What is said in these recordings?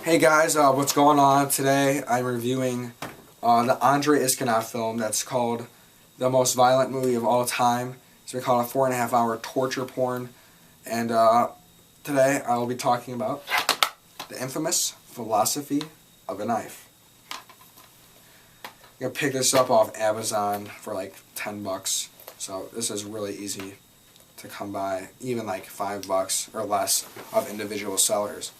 Hey guys, what's going on? Today I'm reviewing the Andrei Iskanov film that's called The Most Violent Movie of All Time. It's been called a 4.5-hour torture porn. And today I will be talking about the infamous philosophy of a knife. I'm going to pick this up off Amazon for like $10. So this is really easy to come by, even like $5 or less of individual sellers.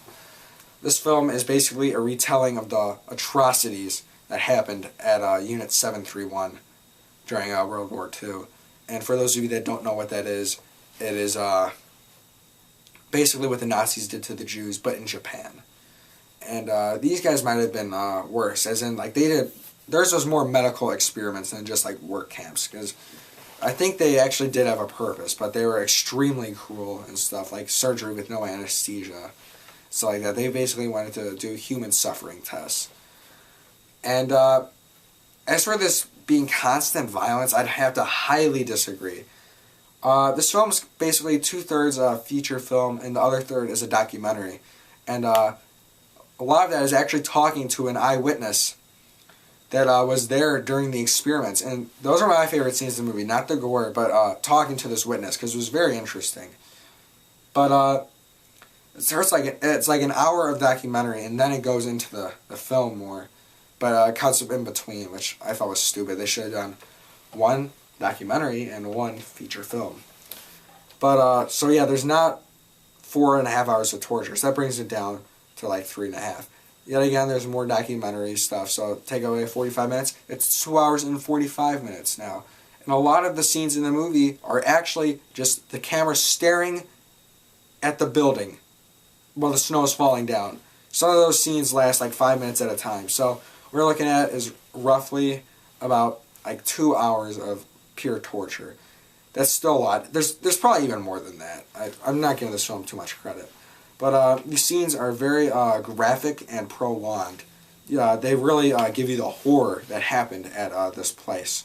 This film is basically a retelling of the atrocities that happened at Unit 731 during World War II. And for those of you that don't know what that is, it is basically what the Nazis did to the Jews, but in Japan. And these guys might have been worse, as in like theirs was more medical experiments than just like work camps, because I think they actually did have a purpose, but they were extremely cruel and stuff, like surgery with no anesthesia. So like that, they basically wanted to do human suffering tests. And as for this being constant violence, I'd have to highly disagree. This film is basically 2/3 a feature film, and the other third is a documentary. And a lot of that is actually talking to an eyewitness that was there during the experiments. And those are my favorite scenes in the movie, not the gore, but talking to this witness, because it was very interesting. But it's like an hour of documentary, and then it goes into the film more, but it cuts in between, which I thought was stupid. They should have done one documentary and one feature film. But so yeah, there's not 4.5 hours of torture, so that brings it down to like 3.5. Yet again, there's more documentary stuff, so take away 45 minutes, it's 2 hours and 45 minutes now. And a lot of the scenes in the movie are actually just the camera staring at the building while the snow is falling down. Some of those scenes last like 5 minutes at a time. So what we're looking at is roughly about like 2 hours of pure torture. That's still a lot. There's probably even more than that. I'm not giving this film too much credit. But these scenes are very graphic and prolonged. Yeah, they really give you the horror that happened at this place.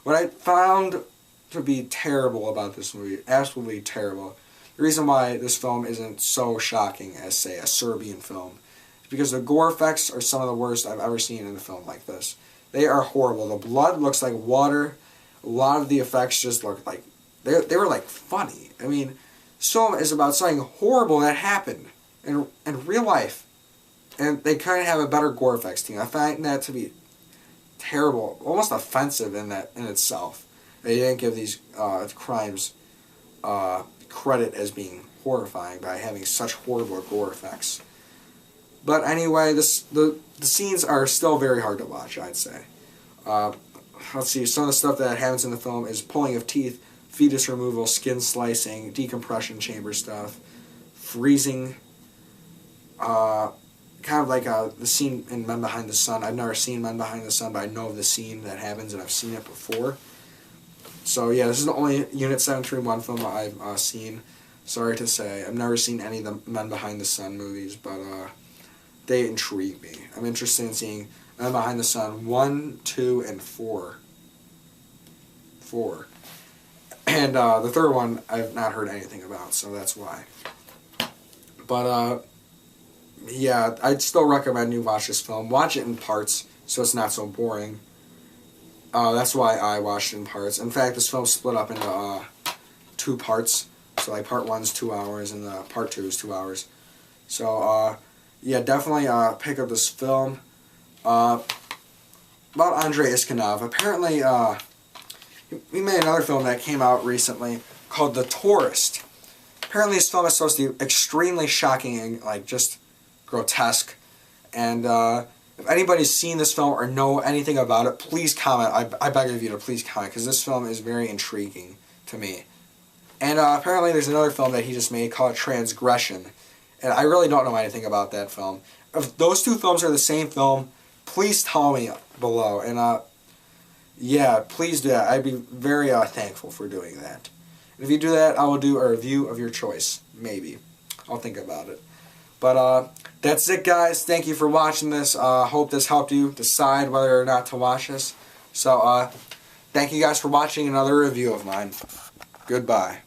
What I found to be terrible about this movie, absolutely terrible, the reason why this film isn't so shocking as, say, a Serbian film is because the gore effects are some of the worst I've ever seen in a film like this. They are horrible. The blood looks like water. A lot of the effects just look like they were like funny. I mean, this film is about something horrible that happened in real life, and they kind of have a better gore effects team. I find that to be terrible, almost offensive in itself. They didn't give these crimes credit as being horrifying by having such horrible gore effects. But anyway, the scenes are still very hard to watch, I'd say. Let's see, some of the stuff that happens in the film is pulling of teeth, fetus removal, skin slicing, decompression chamber stuff, freezing, kind of like the scene in Men Behind the Sun. I've never seen Men Behind the Sun, but I know of the scene that happens and I've seen it before. So yeah, this is the only Unit 731 film I've seen. Sorry to say, I've never seen any of the Men Behind the Sun movies, but they intrigue me. I'm interested in seeing Men Behind the Sun 1, 2, and 4. And the third one I've not heard anything about, so that's why. But yeah, I'd still recommend you watch this film. Watch it in parts so it's not so boring. That's why I watched it in parts. In fact, this film split up into 2 parts. So like part 1's 2 hours and part 2 is 2 hours. So yeah, definitely pick up this film. About Andrei Iskanov. Apparently, he made another film that came out recently called The Tourist. Apparently this film is supposed to be extremely shocking and like just grotesque. And if anybody's seen this film or know anything about it, please comment. I beg of you to please comment, because this film is very intriguing to me. And apparently there's another film that he just made called Transgression. And I really don't know anything about that film. If those 2 films are the same film, please tell me below. And yeah, please do that. I'd be very thankful for doing that. And if you do that, I will do a review of your choice. Maybe. I'll think about it. But that's it, guys. Thank you for watching this. Hope this helped you decide whether or not to watch this. So thank you guys for watching another review of mine. Goodbye.